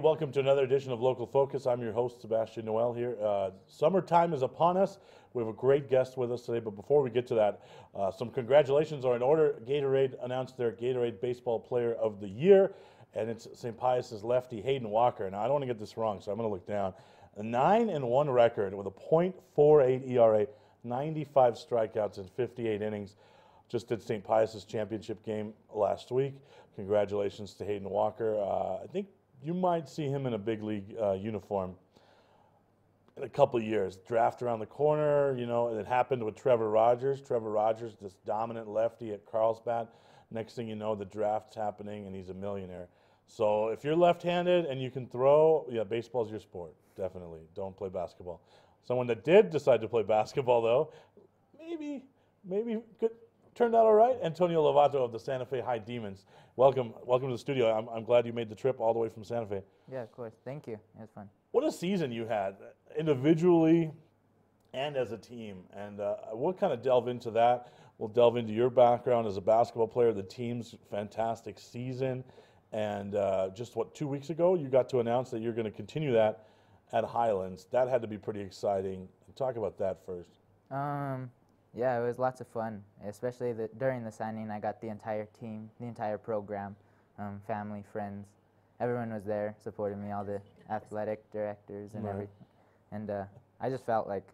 welcome to another edition of Local Focus. I'm your host, Sebastian Noel here. Summertime is upon us. We have a great guest with us today, but before we get to that, some congratulations are in order. Gatorade announced their Gatorade Baseball Player of the Year, and it's St. Pius's lefty, Hayden Walker. Now, I don't want to get this wrong, so I'm going to look down. A 9-1 record with a .48 ERA, 95 strikeouts in 58 innings. Just did St. Pius's championship game last week. Congratulations to Hayden Walker. I think you might see him in a big league uniform in a couple of years. Draft around the corner, you know, and it happened with Trevor Rogers. Trevor Rogers, this dominant lefty at Carlsbad. Next thing you know, the draft's happening and he's a millionaire. So if you're left-handed and you can throw, yeah, baseball's your sport, definitely. Don't play basketball. Someone that did decide to play basketball, though, maybe could turned out all right. Antonio Lovato of the Santa Fe High Demons. Welcome to the studio. I'm glad you made the trip all the way from Santa Fe. Yeah, of course. Thank you. It was fun. What a season you had, individually and as a team. And we'll kind of delve into that. We'll delve into your background as a basketball player, the team's fantastic season. And just, 2 weeks ago, you got to announce that you're going to continue that at Highlands. That had to be pretty exciting. Talk about that first. Yeah, it was lots of fun, especially during the signing. I got the entire team, the entire program, family, friends. Everyone was there supporting me, all the athletic directors and everything. And I just felt like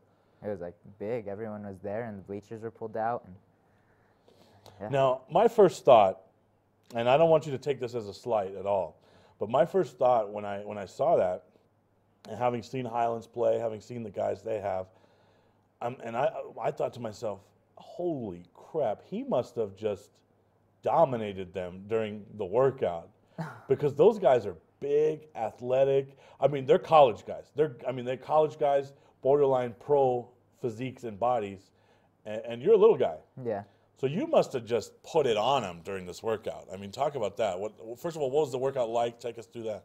it was like big. Everyone was there and the bleachers were pulled out. And, yeah. Now, my first thought, and I don't want you to take this as a slight at all, but my first thought when I saw that, and having seen Highlands play, having seen the guys they have, and I thought to myself, holy crap, he must have just dominated them during the workout. Because those guys are big, athletic. I mean, they're college guys. They're college guys, borderline pro physiques and bodies. And you're a little guy. Yeah. So you must have just put it on them during this workout. I mean, talk about that. First of all, what was the workout like? Take us through that.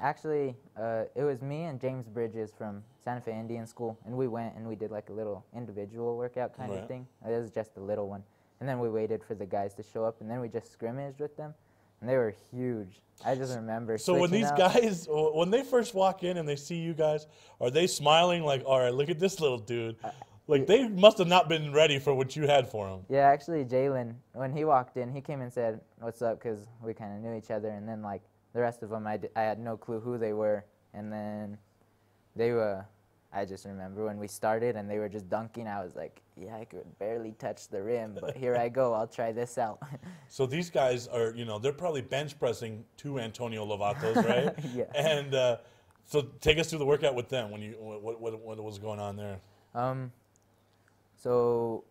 Actually, it was me and James Bridges from Santa Fe Indian School, and we went and we did like a little individual workout kind of thing. It was just a little one. And then we waited for the guys to show up, and then we just scrimmaged with them, and they were huge. I just remember So when these guys, when they first walk in and they see you guys, are they smiling like, all right, look at this little dude? Like, they must have not been ready for what you had for them. Yeah, actually, Jalen, when he walked in, he came and said, "What's up?" because we kind of knew each other. And then, like, the rest of them, I had no clue who they were. And then I just remember when we started and they were just dunking, I was like, yeah, I could barely touch the rim, but here I go. I'll try this out. So these guys are, you know, they're probably bench pressing 2 Antonio Lovatos, right? Yeah. And so take us through the workout with them. What was going on there? So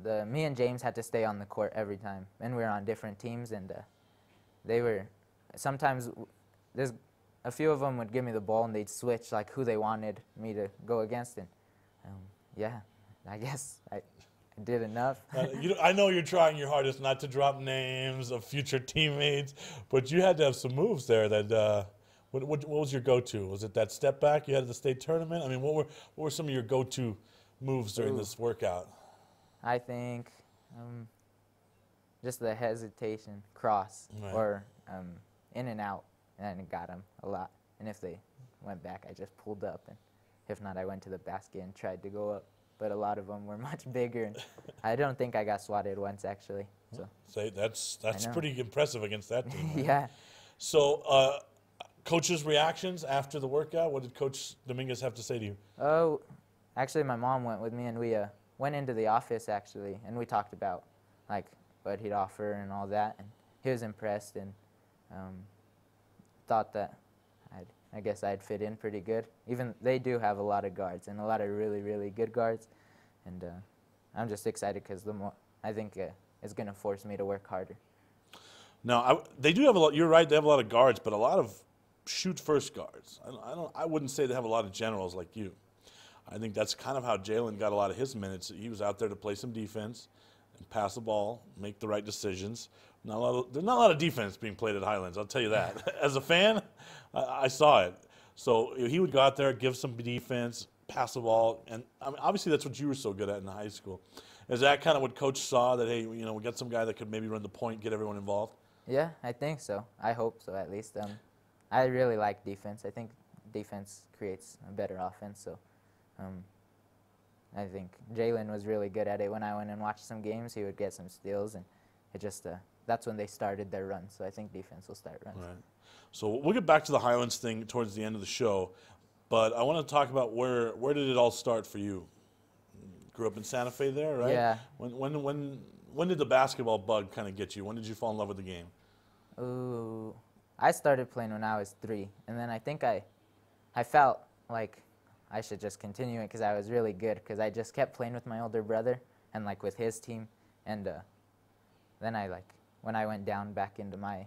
me and James had to stay on the court every time, and we were on different teams, and they were sometimes there's a few of them would give me the ball and they'd switch like who they wanted me to go against, and yeah, I guess I did enough. I know you're trying your hardest not to drop names of future teammates, but you had to have some moves there that. What was your go-to? Was it that step back you had at the state tournament? I mean, what were some of your go-to moves during this workout? I think just the hesitation, cross, or in and out, and it got them a lot. And if they went back, I just pulled up, and if not, I went to the basket and tried to go up. But a lot of them were much bigger, and I don't think I got swatted once, actually. So that's pretty impressive against that team. Right? Yeah. So coach's reactions after the workout, what did Coach Dominguez have to say to you? Oh, actually, my mom went with me, and we went into the office, actually, and we talked about, like, what he'd offer and all that, and he was impressed and thought that I guess I'd fit in pretty good. Even they do have a lot of guards, and a lot of really, really good guards, and I'm just excited because I think it's going to force me to work harder. Now, they do have a lot, you're right, they have a lot of guards, but a lot of shoot-first guards. I wouldn't say they have a lot of generals like you. I think that's kind of how Jalen got a lot of his minutes. He was out there to play some defense and pass the ball, make the right decisions. There's not a lot of defense being played at Highlands, I'll tell you that. As a fan, I saw it. So he would go out there, give some defense, pass the ball, and I mean, obviously that's what you were so good at in high school. Is that kind of what Coach saw, that, hey, you know, we got some guy that could maybe run the point, get everyone involved? Yeah, I think so. I hope so, at least. I really like defense. I think defense creates a better offense. So I think Jalen was really good at it. When I went and watched some games, he would get some steals, and it just that's when they started their run. So I think defense will start runs. Right. So we'll get back to the Highlands thing towards the end of the show, but I want to talk about where did it all start for you? Grew up in Santa Fe there, right? Yeah. When did the basketball bug kind of get you? When did you fall in love with the game? Ooh, I started playing when I was 3, and then I think I felt like I should just continue it because I was really good, because I just kept playing with my older brother and like with his team, and then when I went down back into my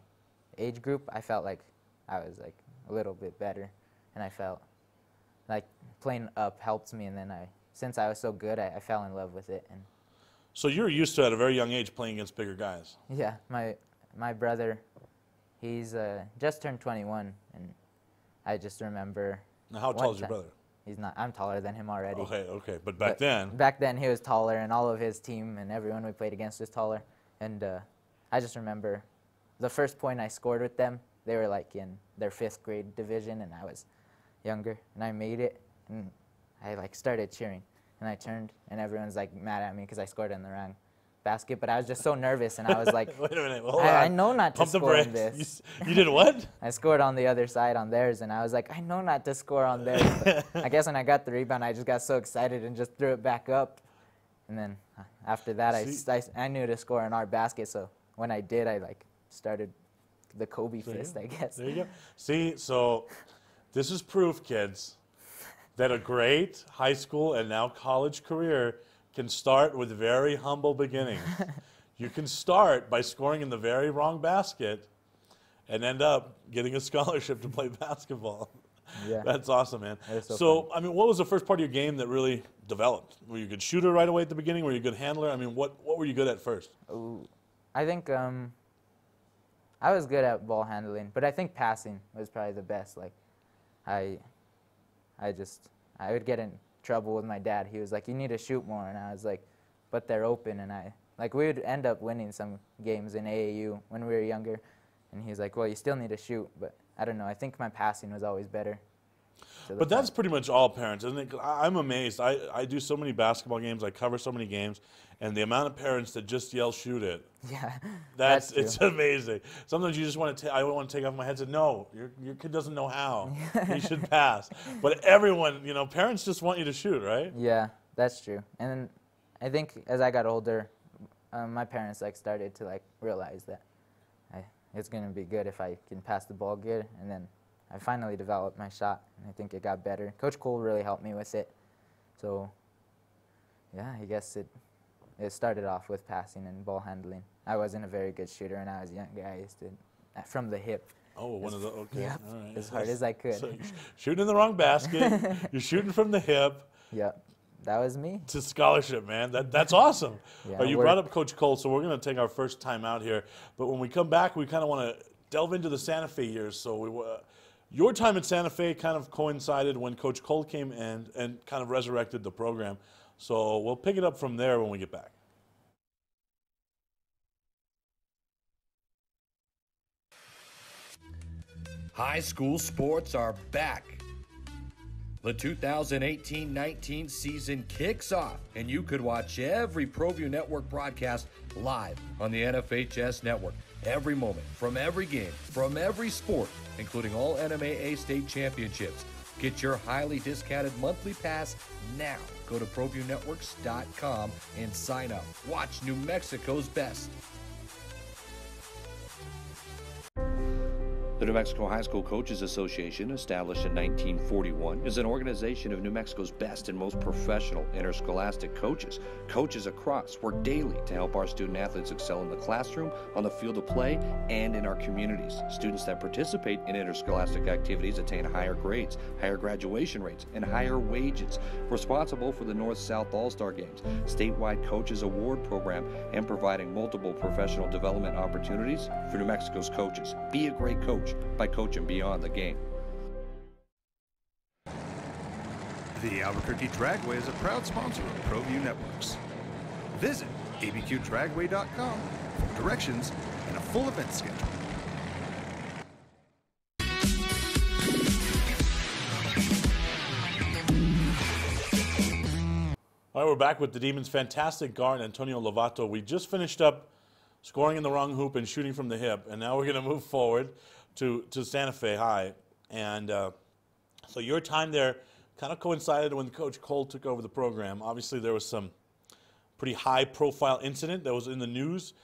age group, I felt like I was like a little bit better, and I felt like playing up helped me, and then since I was so good, I fell in love with it. And so you're used to at a very young age playing against bigger guys. yeah, my brother, he's just turned 21, and I just remember. Now, how tall is your brother? He's not. I'm taller than him already. Okay. But back then. Back then he was taller, and all of his team and everyone we played against was taller. And I just remember the first point I scored with them, they were like in their 5th grade division, and I was younger, and I made it, and I like started cheering, and I turned, and everyone's like mad at me because I scored in the wrong basket, but I was just so nervous, and I was like, wait a minute, hold on. I know not to Pump score the on brakes. this. You did what? I scored on the other side on theirs, and I was like, I know not to score on theirs. But I guess when I got the rebound, I just got so excited and just threw it back up. And then after that, I knew to score on our basket, so when I did, I like started the Kobe fist, I guess. There you go. See, so this is proof, kids, that a great high school and now college career can start with very humble beginnings. You can start by scoring in the very wrong basket and end up getting a scholarship to play basketball. Yeah. That's awesome, man. So I mean, what was the first part of your game that really developed? Were you a good shooter right away at the beginning? Were you a good handler? I mean, what were you good at first? Ooh, I think I was good at ball handling, but I think passing was probably the best. Like, I would get in trouble with my dad. He was like, you need to shoot more, and I was like, but they're open, and we would end up winning some games in AAU when we were younger, and he was like, well, you still need to shoot, but I don't know, I think my passing was always better. But that's pretty much all parents, isn't it? I'm amazed. I do so many basketball games, I cover so many games, and the amount of parents that just yell, shoot it. Yeah, it's amazing. Sometimes you just want to, I want to take off my headset. No, your kid doesn't know how. He should pass. But everyone, parents just want you to shoot, right? Yeah, that's true. And I think as I got older, my parents started to realize that it's going to be good if I can pass the ball good, and then I finally developed my shot, and I think it got better. Coach Cole really helped me with it. So, yeah, I guess it started off with passing and ball handling. I wasn't a very good shooter when I was younger. I used to, from the hip. Oh, one of the, okay. Yep, all right. as hard as I could. So you're shooting in the wrong basket. You're shooting from the hip. Yep, that was me. To scholarship, man. That's awesome. Yeah, You brought up Coach Cole, so we're going to take our first time out here. But when we come back, we kind of want to delve into the Santa Fe years. So your time at Santa Fe kind of coincided when Coach Cole came in and kind of resurrected the program. So we'll pick it up from there when we get back. High school sports are back. The 2018-19 season kicks off, and you could watch every Proview Network broadcast live on the NFHS Network. Every moment, from every game, from every sport, including all NMAA state championships. Get your highly discounted monthly pass now. Go to ProviewNetworks.com and sign up. Watch New Mexico's best. The New Mexico High School Coaches Association, established in 1941, is an organization of New Mexico's best and most professional interscholastic coaches. Coaches across work daily to help our student athletes excel in the classroom, on the field of play, and in our communities. Students that participate in interscholastic activities attain higher grades, higher graduation rates, and higher wages. Responsible for the North-South All-Star Games, statewide Coaches Award Program, and providing multiple professional development opportunities for New Mexico's coaches. Be a great coach by coaching beyond the game. The Albuquerque Dragway is a proud sponsor of Proview Networks. Visit abqdragway.com for directions and a full event schedule. All right, we're back with the Demons' fantastic guard, Antonio Lovato. We just finished up scoring in the wrong hoop and shooting from the hip, and now we're going to move forward to Santa Fe High. And so your time there kind of coincided when Coach Cole took over the program. Obviously, there was some pretty high-profile incident that was in the news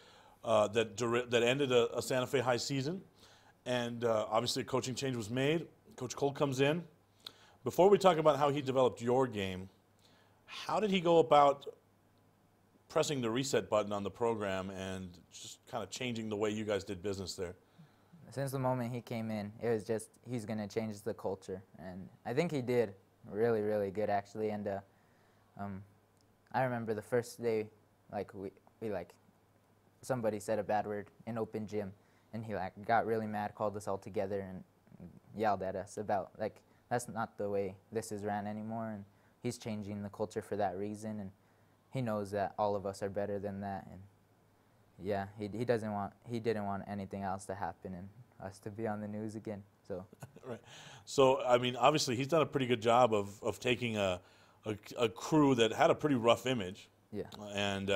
that ended a Santa Fe High season. And obviously, a coaching change was made. Coach Cole comes in. Before we talk about how he developed your game, how did he go about pressing the reset button on the program and just kind of changing the way you guys did business there? Since the moment he came in, it was just he's going to change the culture. And I think he did really, really good, actually. And I remember the first day, like, we somebody said a bad word in open gym, and he, like, got really mad, called us all together, and yelled at us about, like, that's not the way this is ran anymore. And he's changing the culture for that reason, and he knows that all of us are better than that. And yeah, he didn't want anything else to happen and us to be on the news again. So Right. So I mean, obviously, he's done a pretty good job of taking a crew that had a pretty rough image. yeah, And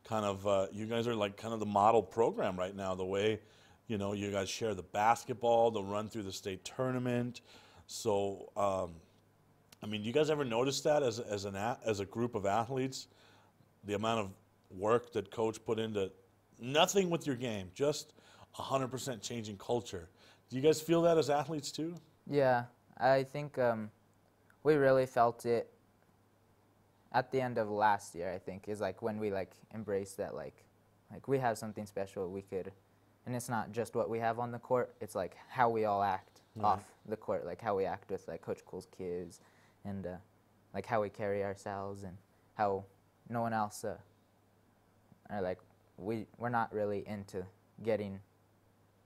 kind of you guys are like kind of the model program right now. The way, you know, you guys share the basketball, the run through the state tournament. So I mean, do you guys ever notice that as a group of athletes, the amount of work that Coach put into nothing with your game, just 100% changing culture? Do you guys feel that as athletes too? yeah. I think we really felt it at the end of last year. I think is like when we like embraced that like we have something special we could, and it's not just what we have on the court. It's like how we all act off the court, like how we act with like Coach Cole's kids, and like how we carry ourselves, and how no one else are like we're not really into getting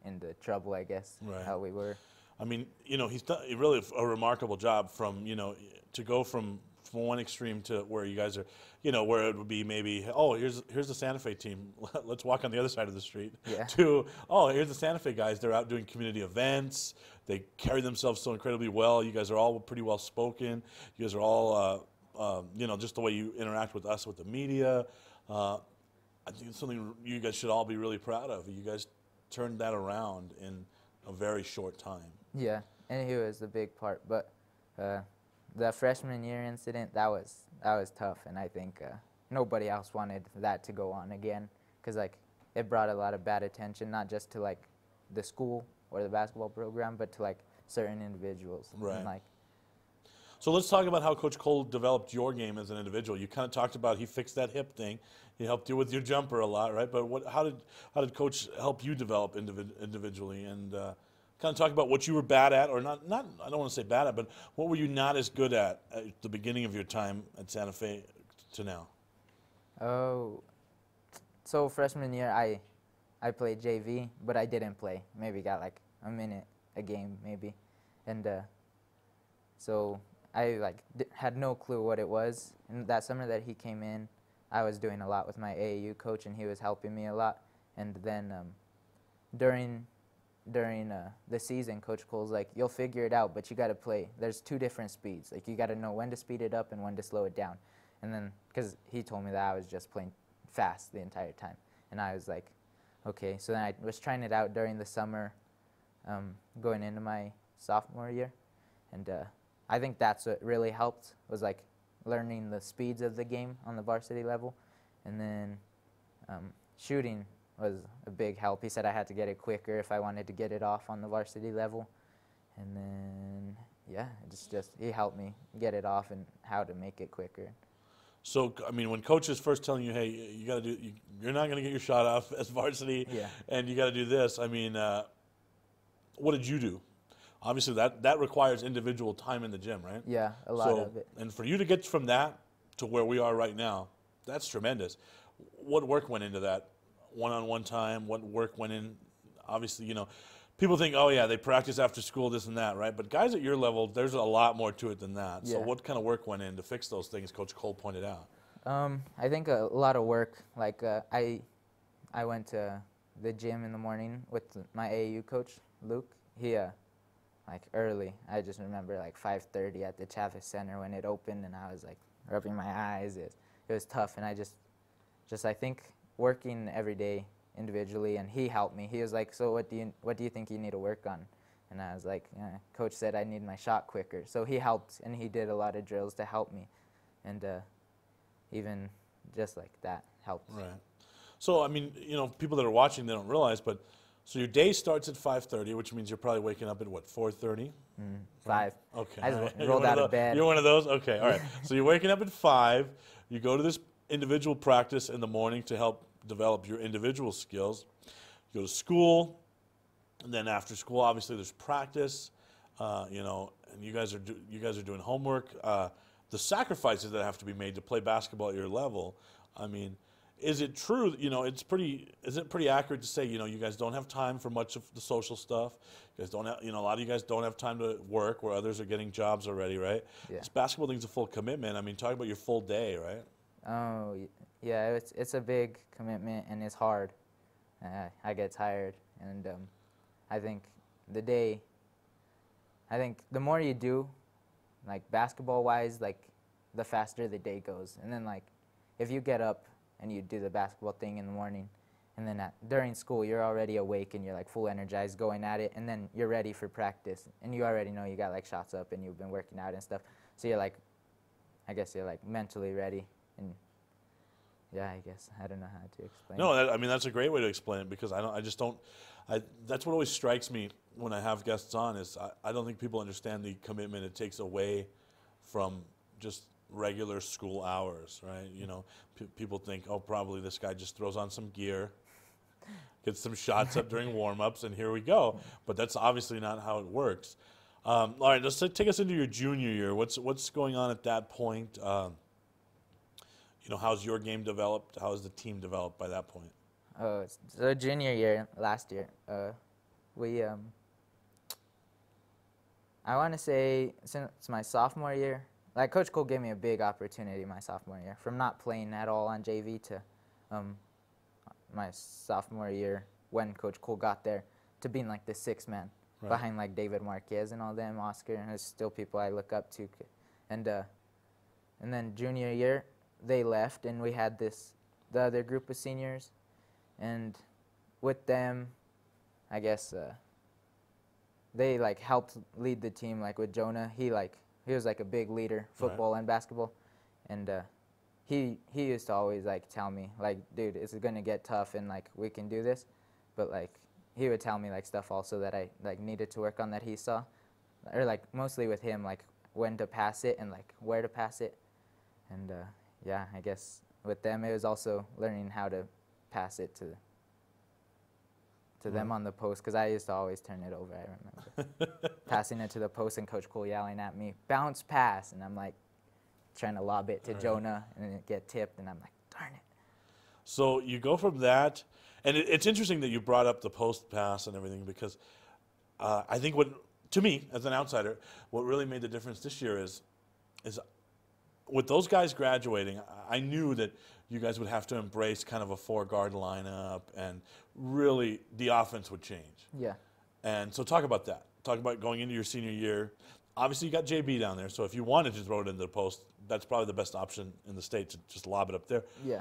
into trouble, I guess. Right. How we were. I mean, you know, he's done really a remarkable job from, you know, to go from one extreme to where you guys are, you know, where it would be maybe, oh, here's the Santa Fe team, let's walk on the other side of the street, Yeah. to, oh, here's the Santa Fe guys, they're out doing community events, they carry themselves so incredibly well, you guys are all pretty well spoken, you guys are all, you know, just the way you interact with us, with the media, I think it's something you guys should all be really proud of. You guys turned that around in a very short time. Yeah, and he was a big part. But the freshman year incident, that was tough, and I think nobody else wanted that to go on again, because like it brought a lot of bad attention, not just to like the school or the basketball program, but to like certain individuals. Right. And, like, So let's talk about how Coach Cole developed your game as an individual. You kind of talked about he fixed that hip thing. He helped you with your jumper a lot, right? But how did Coach help you develop individually? And kind of talk about what you were bad at, or not. I don't want to say bad at, but what were you not as good at the beginning of your time at Santa Fe to now? oh, so freshman year I played JV, but I didn't play. Maybe got like a minute a game, maybe, and so I like had no clue what it was. And that summer that he came in, I was doing a lot with my AAU coach, and he was helping me a lot. And then during the season, Coach Cole's like, you'll figure it out, but you got to play. There's two different speeds. Like, you got to know when to speed it up and when to slow it down. And then, because he told me that I was just playing fast the entire time. And I was like, okay. So then I was trying it out during the summer, going into my sophomore year. And I think that's what really helped, was like learning the speeds of the game on the varsity level. And then shooting was a big help. He said I had to get it quicker if I wanted to get it off on the varsity level. And then, yeah, it's just he helped me get it off and how to make it quicker. So, I mean, when Coach is first telling you, hey, you got to do, you're not going to get your shot off as varsity, Yeah. and you got to do this, I mean, what did you do? Obviously, that requires individual time in the gym, right? Yeah, a lot of it. And for you to get from that to where we are right now, that's tremendous. What work went into that? One-on-one time, what work went in? Obviously, you know, people think, oh, yeah, they practice after school, this and that, right? But guys at your level, there's a lot more to it than that. So Yeah. what kind of work went in to fix those things Coach Cole pointed out? I think a lot of work. Like I went to the gym in the morning with my AAU coach, Luke. He like early. I just remember like 5:30 at the Chavez Center when it opened, and I was like rubbing my eyes. It was tough, and I just I think working every day individually, and he helped me. He was like, so what do you think you need to work on? And I was like, Coach said I need my shot quicker. So he helped, and he did a lot of drills to help me, and even just like that helped. Right. So I mean, people that are watching, they don't realize, but so your day starts at 5:30, which means you're probably waking up at what, 4:30? 5. Okay. I just You're rolled one out of bed. You're one of those? Okay, all right. So you're waking up at 5. You go to this individual practice in the morning to help develop your individual skills. You go to school, and then after school, obviously, there's practice, and you guys are doing homework. The sacrifices that have to be made to play basketball at your level, I mean, is it true, is it pretty accurate to say, you guys don't have time for much of the social stuff? You guys don't have, a lot of you guys don't have time to work where others are getting jobs already, right? Yeah. This basketball thing's a full commitment. I mean, talk about your full day, right? Oh, yeah, it's a big commitment, and it's hard. I get tired, and I think the more you do, like basketball-wise, like the faster the day goes. And then like if you get up and you do the basketball thing in the morning, and then during school you're already awake and you're like full energized going at it, and then you're ready for practice, and you already know you got like shots up and you've been working out and stuff. So you're like, I guess you're like mentally ready, and yeah, I guess I don't know how to explain. No, I mean that's a great way to explain it, because that's what always strikes me when I have guests on is I don't think people understand the commitment it takes away from just regular school hours, right? People think, oh, probably this guy just throws on some gear, gets some shots up during warm-ups, and here we go. But that's obviously not how it works. All right, let's take us into your junior year. What's going on at that point? How's your game developed? How has the team developed by that point? So junior year, last year, we I want to say since my sophomore year, like Coach Cole gave me a big opportunity my sophomore year, from not playing at all on JV to my sophomore year when Coach Cole got there to being like the sixth man behind like David Marquez and all them, Oscar, and there's still people I look up to. And then junior year, they left, and we had the other group of seniors, and with them, I guess they like helped lead the team. Like with Jonah, he was like a big leader, football and basketball, and he used to always like tell me like, dude, it's gonna get tough, and like we can do this, but like he would tell me like stuff also that I like needed to work on that he saw, or like mostly with him, like when to pass it and like where to pass it, and yeah, I guess with them it was also learning how to pass it to them on the post, because I used to always turn it over, I remember. Passing it to the post and Coach Cole yelling at me, bounce pass, and I'm like trying to lob it to Jonah and it get tipped, and I'm like, darn it. So you go from that, and it's interesting that you brought up the post pass and everything, because I think to me, as an outsider, what really made the difference this year is with those guys graduating, I knew that you guys would have to embrace kind of a 4-guard lineup, and really the offense would change. Yeah. And so talk about that. Talk about going into your senior year. Obviously, you got JB down there, so if you wanted to throw it into the post, that's probably the best option in the state, to just lob it up there. Yeah.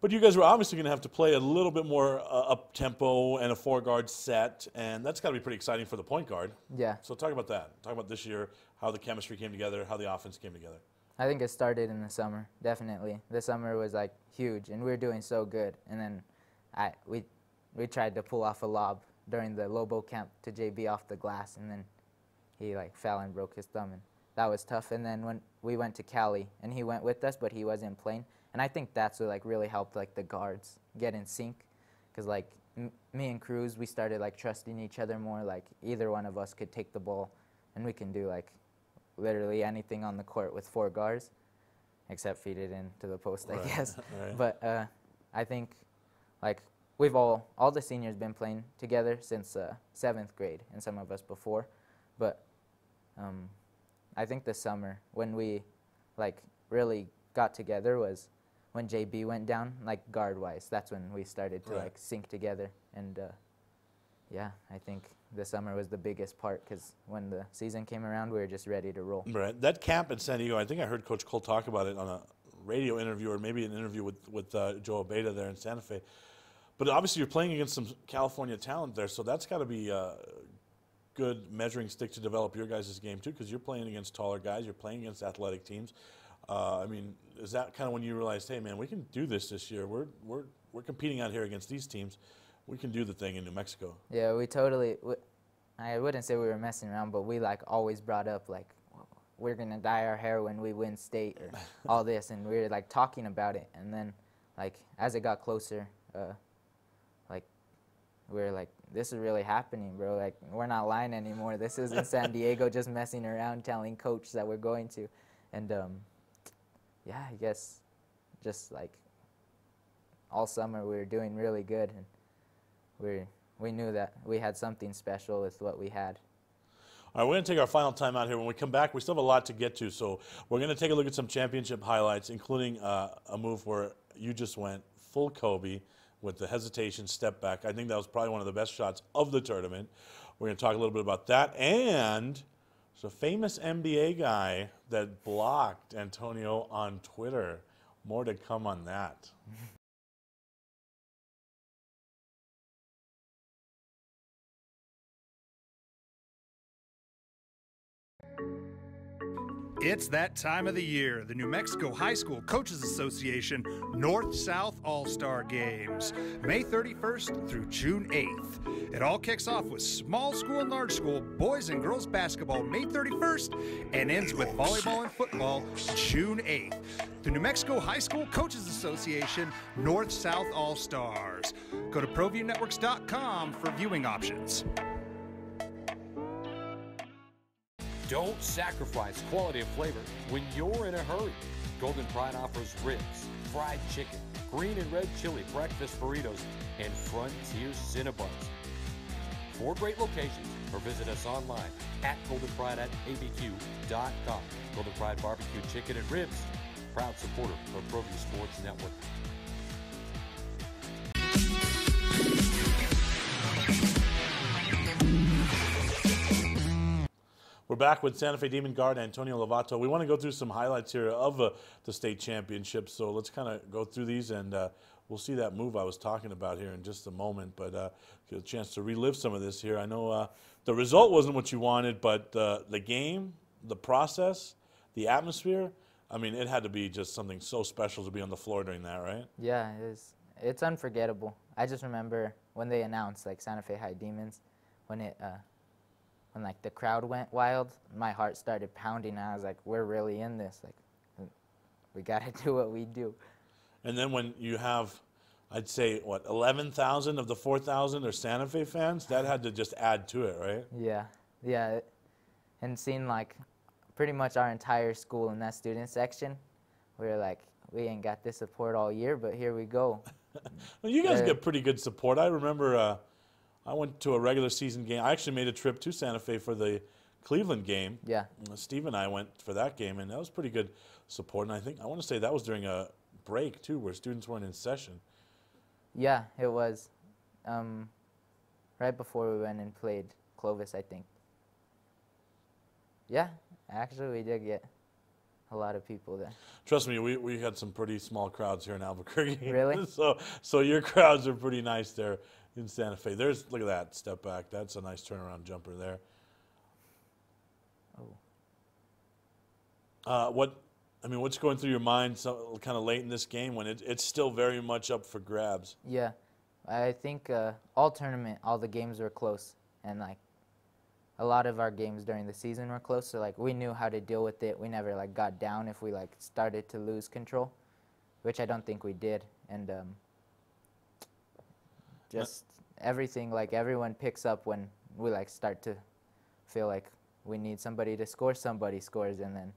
But you guys were obviously going to have to play a little bit more up-tempo and a 4-guard set, and that's got to be pretty exciting for the point guard. Yeah. So talk about that. Talk about this year, how the chemistry came together, how the offense came together. I think it started in the summer, definitely. The summer was like huge, and we were doing so good. And then we tried to pull off a lob during the Lobo camp to JB off the glass, and then he like fell and broke his thumb, and that was tough. And then when we went to Cali, and he went with us, but he wasn't playing, and I think that's what like really helped like the guards get in sync, because like me and Cruz, we started like trusting each other more. Like either one of us could take the ball, and we can do like literally anything on the court with 4 guards, except feed it into the post, I guess. Right. But I think like we've all the seniors been playing together since 7th grade, and some of us before. But I think the summer when we like really got together was when JB went down, like guard-wise. That's when we started to like sync together, and yeah, I think the summer was the biggest part because when the season came around, we were just ready to roll. Right. That camp in San Diego, I think I heard Coach Cole talk about it on a radio interview or maybe an interview with Joe Abeda there in Santa Fe. But obviously you're playing against some California talent there, so that's got to be a good measuring stick to develop your guys' game too, because you're playing against taller guys, you're playing against athletic teams. I mean, is that kind of when you realized, hey man, we can do this year? We're competing out here against these teams. We can do the thing in New Mexico. Yeah, we totally. I wouldn't say we were messing around, but we like always brought up like we're gonna dye our hair when we win state or all this, and we were like talking about it. And then like as it got closer, like we were like, this is really happening, bro. Like we're not lying anymore. This isn't San Diego just messing around, telling coach that we're going to. And yeah, I guess just like all summer we were doing really good, and we knew that we had something special with what we had. All right, we're going to take our final time out here. When we come back, we still have a lot to get to, so we're going to take a look at some championship highlights, including a move where you just went full Kobe with the hesitation step back. I think that was probably one of the best shots of the tournament. We're going to talk a little bit about that, and there's a famous NBA guy that blocked Antonio on Twitter. More to come on that. It's that time of the year, the New Mexico High School Coaches Association North-South All-Star Games, May 31st through June 8th. It all kicks off with small school and large school boys and girls basketball May 31st and ends with volleyball and football June 8th. The New Mexico High School Coaches Association North-South All-Stars. Go to ProviewNetworks.com for viewing options. Don't sacrifice quality and flavor when you're in a hurry. Golden Pride offers ribs, fried chicken, green and red chili breakfast burritos, and Frontier Cinnabons. 4 great locations, or visit us online at goldenpride@abq.com. Golden Pride Barbecue Chicken and Ribs, proud supporter of Proview Sports Network. We're back with Santa Fe Demon guard Antonio Lovato. We want to go through some highlights here of the state championship, so let's kind of go through these, and we'll see that move I was talking about here in just a moment, but get a chance to relive some of this here. I know the result wasn't what you wanted, but the game, the process, the atmosphere, I mean, it had to be just something so special to be on the floor during that, right? Yeah, it's unforgettable. I just remember when they announced like Santa Fe High Demons, when like the crowd went wild, my heart started pounding, and I was like, we're really in this. Like, we got to do what we do. And then when you have, I'd say, what, 11,000 of the 4,000 are Santa Fe fans, that had to just add to it, right? Yeah, yeah. And seeing like pretty much our entire school in that student section, we were like, we ain't got this support all year, but here we go. Well, you guys get pretty good support. I remember I went to a regular season game. I actually made a trip to Santa Fe for the Cleveland game. Yeah. Steve and I went for that game, and that was pretty good support. And I want to say that was during a break, too, where students weren't in session. Yeah, it was. Right before we went and played Clovis, I think. Yeah, actually, we did get a lot of people there. Trust me, we had some pretty small crowds here in Albuquerque. Really? So your crowds are pretty nice there in Santa Fe. Look at that step back. That's a nice turnaround jumper there. Oh. What's going through your mind kind of late in this game when it's still very much up for grabs? Yeah, I think all tournament, all the games were close, and like a lot of our games during the season were close. So like we knew how to deal with it. We never like got down if we like started to lose control, which I don't think we did. And just everything, like everyone picks up when we like start to feel like we need somebody to score. Somebody scores, and then.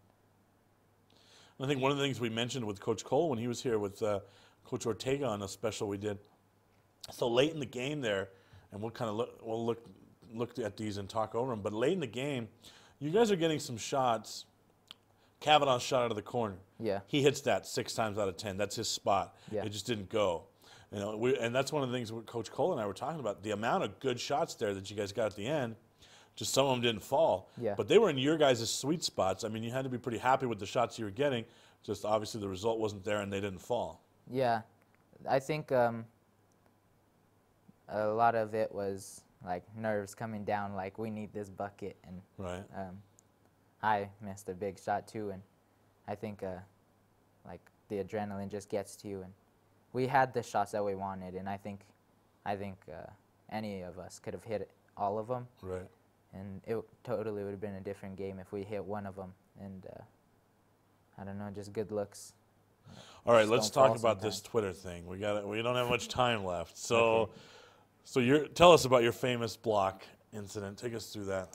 I think one of the things we mentioned with Coach Cole when he was here with Coach Ortega on a special we did. So late in the game there, and we'll kind of look at these and talk over them. But late in the game, you guys are getting some shots. Kavanaugh's shot out of the corner. Yeah. He hits that 6 times out of 10. That's his spot. Yeah. It just didn't go. You know, and that's one of the things Coach Cole and I were talking about, the amount of good shots there that you guys got at the end. Just some of them didn't fall. Yeah. But they were in your guys' sweet spots. I mean, you had to be pretty happy with the shots you were getting. Just obviously the result wasn't there and they didn't fall. Yeah. I think a lot of it was like nerves coming down, like we need this bucket. And Right. I missed a big shot too. And I think like the adrenaline just gets to you. And we had the shots that we wanted. And I think any of us could have hit all of them. Right. And it totally would have been a different game if we hit one of them. And I don't know, just good looks. All right, Just let's don't talk fall about this sometimes. Twitter thing. We don't have much time left. So, Okay. so tell us about your famous block incident. Take us through that.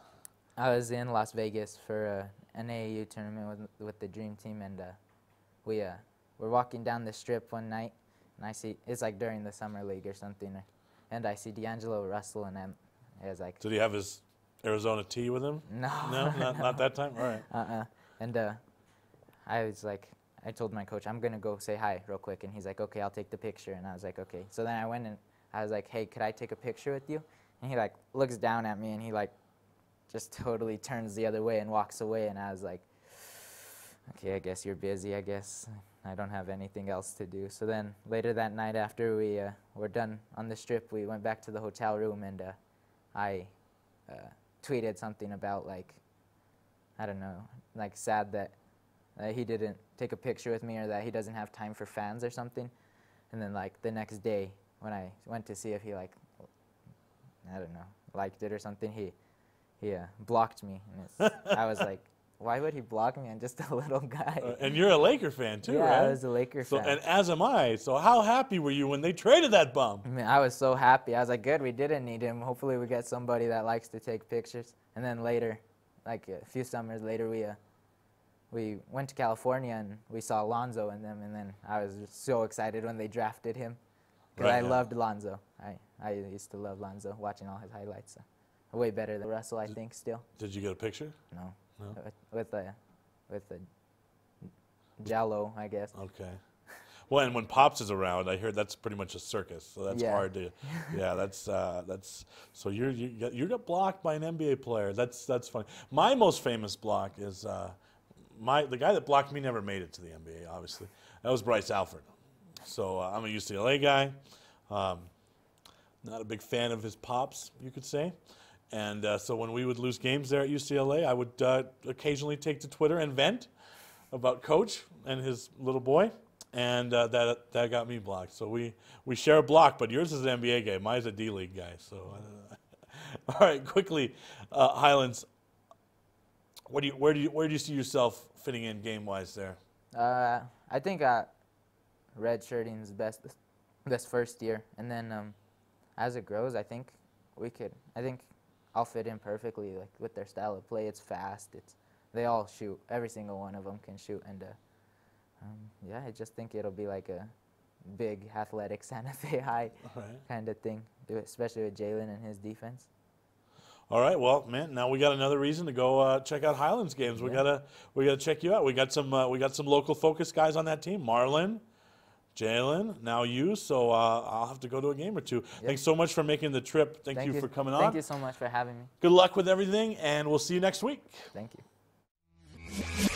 I was in Las Vegas for an AAU tournament with the Dream Team, and we were walking down the strip one night, and I see, it's like during the summer league or something, and I see D'Angelo Russell, and I was like, Did he have his Arizona tea with him? no. No, not that time. All right. And I was like, I told my coach, I'm going to go say hi real quick. And he's like, okay, I'll take the picture. And I was like, okay. So then I went and I was like, hey, could I take a picture with you? And he like looks down at me and he like just totally turns the other way and walks away. And I was like, okay, I guess you're busy. I guess I don't have anything else to do. So then later that night after we were done on the strip, we went back to the hotel room and I tweeted something about like, I don't know, like sad that he didn't take a picture with me or that he doesn't have time for fans or something. And then like the next day when I went to see if he like, I don't know, liked it or something, he blocked me. And I was like, why would he block me? I'm just a little guy. And you're a Laker fan too, yeah, right? I was a Laker fan. And as am I. So how happy were you when they traded that bum? I mean, I was so happy. I was like, good, we didn't need him. Hopefully we get somebody that likes to take pictures. And then later, like a few summers later, we went to California and we saw Lonzo in them. And then I was just so excited when they drafted him because I loved Lonzo. I used to love Lonzo, watching all his highlights. So. Way better than Russell, I think, still. Did you get a picture? No. No? With the Jello, I guess. Okay. Well, and when Pops is around, I hear that's pretty much a circus. So that's Yeah. hard to. Yeah, that's. So you got blocked by an NBA player. That's funny. My most famous block is the guy that blocked me never made it to the NBA. Obviously, that was Bryce Alford. So I'm a UCLA guy. Not a big fan of his pops, you could say. And so when we would lose games there at UCLA, I would occasionally take to Twitter and vent about Coach and his little boy, and that got me blocked. So we share a block, but yours is an NBA guy, mine's a D-League guy. So all right, quickly, Highlands, where do you see yourself fitting in game-wise there? I think redshirting is best this first year, and then as it grows, I think I'll fit in perfectly, like with their style of play. It's fast. They all shoot. Every single one of them can shoot, and yeah, I just think it'll be like a big athletic Santa Fe High kind of thing, especially with Jalen and his defense. All right, well, man, now we got another reason to go check out Highlands games. We gotta check you out. We got some local focus guys on that team. Marlon, Jalen, now you. So I'll have to go to a game or two. Yep. Thanks so much for making the trip. Thank you for coming on. Thank you so much for having me. Good luck with everything, and we'll see you next week. Thank you.